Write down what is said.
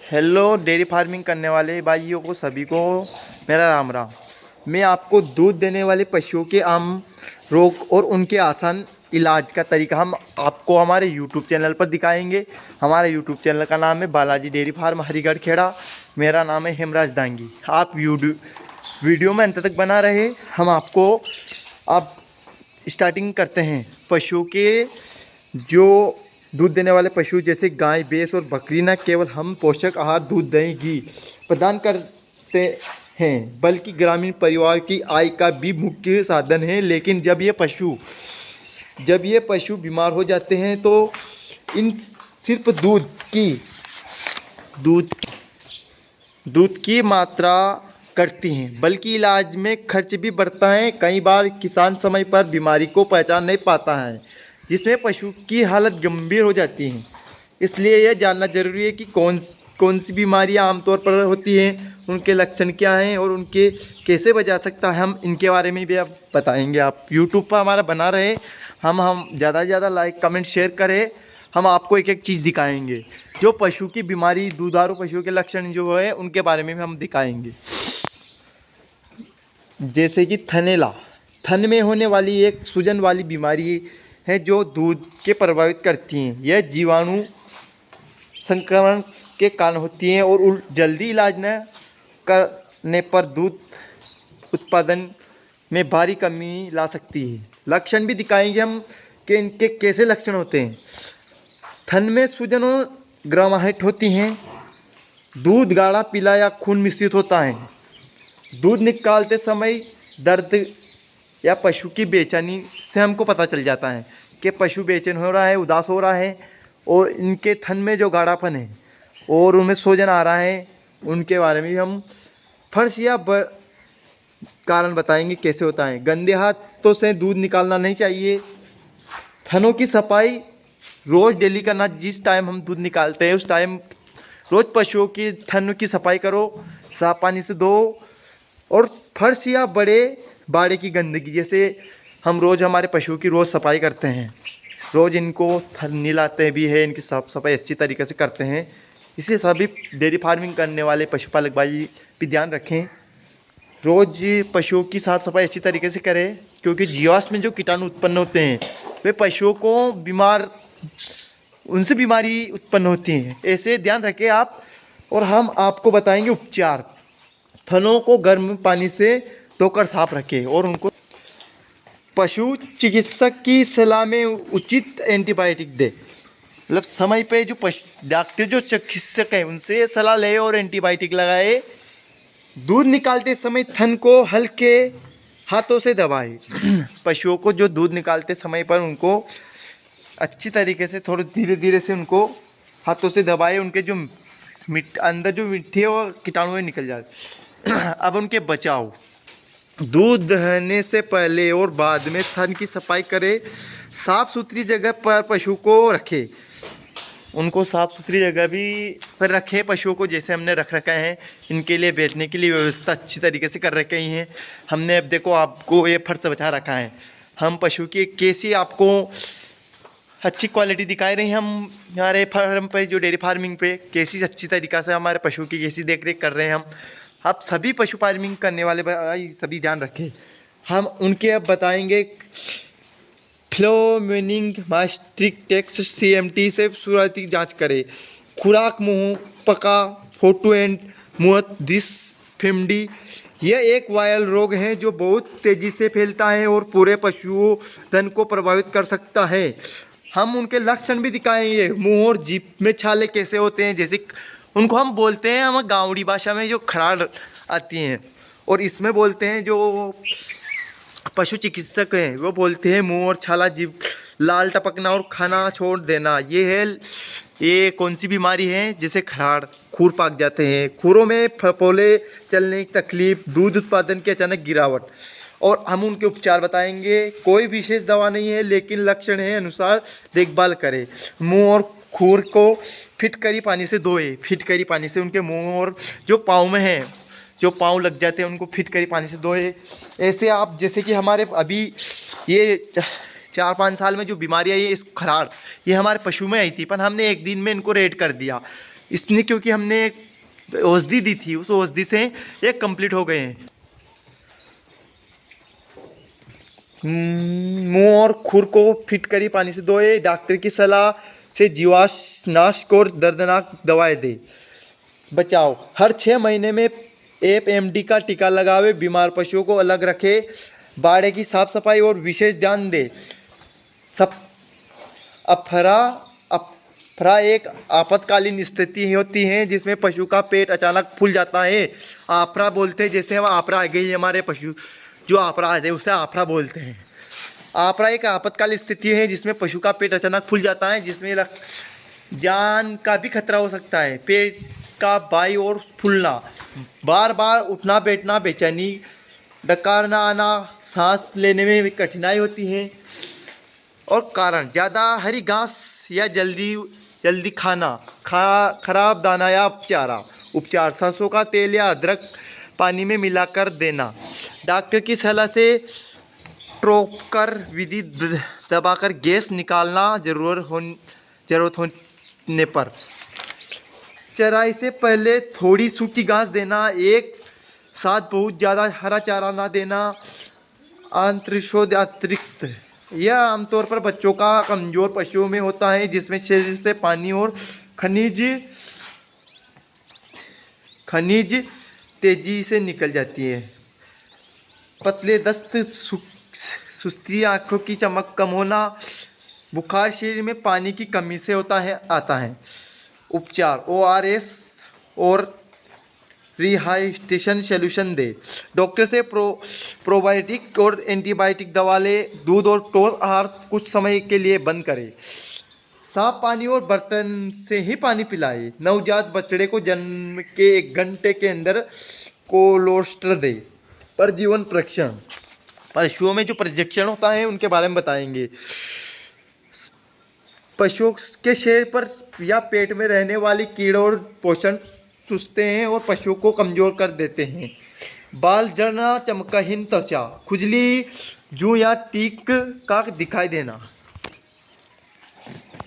Hello dairy farming करने वाले भाइयों को सभी को मेरा राम राम। मैं आपको दूध देने वाले पशुओं के आम रोग और उनके आसान इलाज का तरीका हम आपको हमारे यूट्यूब चैनल पर दिखाएंगे। हमारे यूट्यूब चैनल का नाम है बालाजी डेयरी फार्म हरिगढ़ खेड़ा। मेरा नाम है हेमराज दांगी। आप वीडियो में अंत तक बना रहे। हम आपको अब स्टार्टिंग करते हैं। पशुओं के जो दूध देने वाले पशु जैसे गाय, भैंस और बकरी न केवल हम पोषक आहार, दूध, दही, घी प्रदान करते हैं बल्कि ग्रामीण परिवार की आय का भी मुख्य साधन है। लेकिन जब ये पशु बीमार हो जाते हैं तो इन सिर्फ दूध दूध की मात्रा करती हैं बल्कि इलाज में खर्च भी बढ़ता है। कई बार किसान समय पर बीमारी को पहचान नहीं पाता है जिसमें पशु की हालत गंभीर हो जाती है। इसलिए यह जानना जरूरी है कि कौन सी बीमारियां आमतौर पर होती हैं, उनके लक्षण क्या हैं और उनके कैसे बचा सकता है। हम इनके बारे में भी आप बताएंगे। आप यूट्यूब पर हमारा बना रहे। हम ज़्यादा से ज़्यादा लाइक कमेंट शेयर करें। हम आपको एक एक चीज़ दिखाएंगे जो पशु की बीमारी, दुधारू पशुओं के लक्षण जो है उनके बारे में भी हम दिखाएंगे। जैसे कि थनैला, थन में होने वाली एक सूजन वाली बीमारी है जो दूध के प्रभावित करती हैं। यह जीवाणु संक्रमण के कारण होती हैं और जल्दी इलाज न करने पर दूध उत्पादन में भारी कमी ला सकती है। लक्षण भी दिखाएंगे हम कि इनके कैसे लक्षण होते हैं। थन में सूजन और गर्माहट होती हैं। दूध गाढ़ा पीला या खून मिश्रित होता है। दूध निकालते समय दर्द या पशु की बेचैनी से हमको पता चल जाता है कि पशु बेचैन हो रहा है, उदास हो रहा है और इनके थन में जो गाढ़ापन है और उनमें सूजन आ रहा है उनके बारे में भी हम फर्श या कारण बताएंगे कैसे होता है। गंदे हाथों से दूध निकालना नहीं चाहिए। थनों की सफाई रोज़ डेली करना। जिस टाइम हम दूध निकालते हैं उस टाइम रोज़ पशुओं की थनों की सफाई करो, साफ पानी से धो। और फर्श या बड़े बाड़े की गंदगी, जैसे हम रोज़ हमारे पशुओं की रोज़ सफाई करते हैं, रोज़ इनको नहलाते भी हैं, इनकी साफ सफाई अच्छी तरीके से करते हैं। इसे सभी डेयरी फार्मिंग करने वाले पशुपालक भाई भी ध्यान रखें। रोज़ पशुओं की साफ सफाई अच्छी तरीके से करें क्योंकि जीवाश्म में जो कीटाणु उत्पन्न होते हैं वे पशुओं को उनसे बीमारी उत्पन्न होती हैं। ऐसे ध्यान रखें आप। और हम आपको बताएंगे उपचार। थनों को गर्म पानी से धोकर साफ रखें और उनको पशु चिकित्सक की सलाह में उचित एंटीबायोटिक दे। मतलब समय पे जो डॉक्टर जो चिकित्सक हैं उनसे सलाह ले और एंटीबायोटिक लगाए। दूध निकालते समय थन को हल्के हाथों से दबाए। पशुओं को जो दूध निकालते समय पर उनको अच्छी तरीके से थोड़े धीरे धीरे से उनको हाथों से दबाए। उनके जो अंदर जो मिट्टी है वो कीटाणु निकल जाए। अब उनके बचाव। दूध दहने से पहले और बाद में थन की सफाई करें। साफ़ सुथरी जगह पर पशु को रखें। उनको साफ़ सुथरी जगह भी पर रखें पशुओं को, जैसे हमने रख रखा है। इनके लिए बैठने के लिए व्यवस्था अच्छी तरीके से कर रखी हैं हमने। अब देखो आपको ये फर्श बचा रखा है। हम पशु की कैसी आपको अच्छी क्वालिटी दिखाए रहे हैं। हम हमारे फार्म पे जो डेयरी फार्मिंग पे कैसी अच्छी तरीक़ा से हमारे पशु की कैसी देख रेख कर रहे हैं हम। आप सभी पशु फार्मिंग करने वाले भाई सभी ध्यान रखें। हम उनके अब बताएंगे। फ्लोमिनिंग मास्टिक टेक्स CMT से शुरुआती जांच करें। खुराक मुंह पका, फोटो एंड मुहत दिस फिमडी। यह एक वायरल रोग है जो बहुत तेज़ी से फैलता है और पूरे पशुओं धन को प्रभावित कर सकता है। हम उनके लक्षण भी दिखाएंगे। मुंह और जीभ में छाले कैसे होते हैं, जैसे उनको हम बोलते हैं, हम गाँवड़ी भाषा में जो खराड़ आती हैं, और इसमें बोलते हैं जो पशु चिकित्सक हैं वो बोलते हैं मुंह और छाला, जीभ लाल टपकना और खाना छोड़ देना। ये कौन सी बीमारी है? जैसे खराड़, खूर पाक जाते हैं, खूरों में फपोले, चलने की तकलीफ, दूध उत्पादन की अचानक गिरावट। और हम उनके उपचार बताएंगे। कोई विशेष दवा नहीं है लेकिन लक्षण है अनुसार देखभाल करें। मुंह और खूर को फिटकरी पानी से धोए। फिटकरी पानी से उनके मुंह और जो पाँव में है, जो पाँव लग जाते हैं उनको फिटकरी पानी से धोए। ऐसे आप जैसे कि हमारे अभी ये 4-5 साल में जो बीमारी आई है इस खराड़, ये हमारे पशु में आई थी, पर हमने एक दिन में इनको रेड कर दिया। इसने क्योंकि हमने एक औषधि दी थी, उस औषधि से ये कंप्लीट हो गए हैं। मुंह और खुर को फिटकरी पानी से धोए। डॉक्टर की सलाह से जीवाणुनाशक और दर्दनाक दवाएं दे। बचाव, हर 6 महीने में एपएमडी का टीका लगावे। बीमार पशुओं को अलग रखे। बाड़े की साफ सफाई और विशेष ध्यान दे। सब अफरा अफरा एक आपातकालीन स्थिति होती है जिसमें पशु का पेट अचानक फूल जाता है। आफरा बोलते हैं, जैसे हम आफरा आ गई हमारे पशु जो आफरा आ जाए उसे आफरा बोलते हैं। आफरा एक आपातकालीन स्थिति है जिसमें पशु का पेट अचानक फूल जाता है, जिसमें जान का भी खतरा हो सकता है। पेट का बाई और फूलना, बार बार उठना बैठना, बेचैनी, डकारना आना, सांस लेने में कठिनाई होती है। और कारण, ज़्यादा हरी घास या जल्दी खाना, खराब दाना या उपचार, सरसों का तेल या अदरक पानी में मिलाकर देना। डॉक्टर की सलाह से ट्रोकर विधि दबाकर गैस निकालना, जरूरत होने पर। चराई से पहले थोड़ी सूखी घास देना। एक साथ बहुत ज़्यादा हरा चारा ना देना। अतिरिक्त यह आमतौर पर बच्चों का कमज़ोर पशुओं में होता है जिसमें शरीर से पानी और खनिज तेजी से निकल जाती है। पतले दस्त, सुस्ती, आँखों की चमक कम होना, बुखार शरीर में पानी की कमी से आता है। उपचार, ORS और रिहाइड्रेशन सॉल्यूशन दे। डॉक्टर से प्रोबायोटिक और एंटीबायोटिक दवा ले। दूध और ठोस आहार कुछ समय के लिए बंद करें। साफ पानी और बर्तन से ही पानी पिलाए। नवजात बछड़े को जन्म के 1 घंटे के अंदर कोलोस्टर दे। प्रजीवन परीक्षण, पशुओं में जो प्रशिक्षण होता है उनके बारे में बताएंगे। पशुओं के शरीर पर या पेट में रहने वाली कीड़े और पोषण चूसते हैं और पशुओं को कमज़ोर कर देते हैं। बाल झड़ना, चमकहीन त्वचा, खुजली, जूं या टीक का दिखाई देना।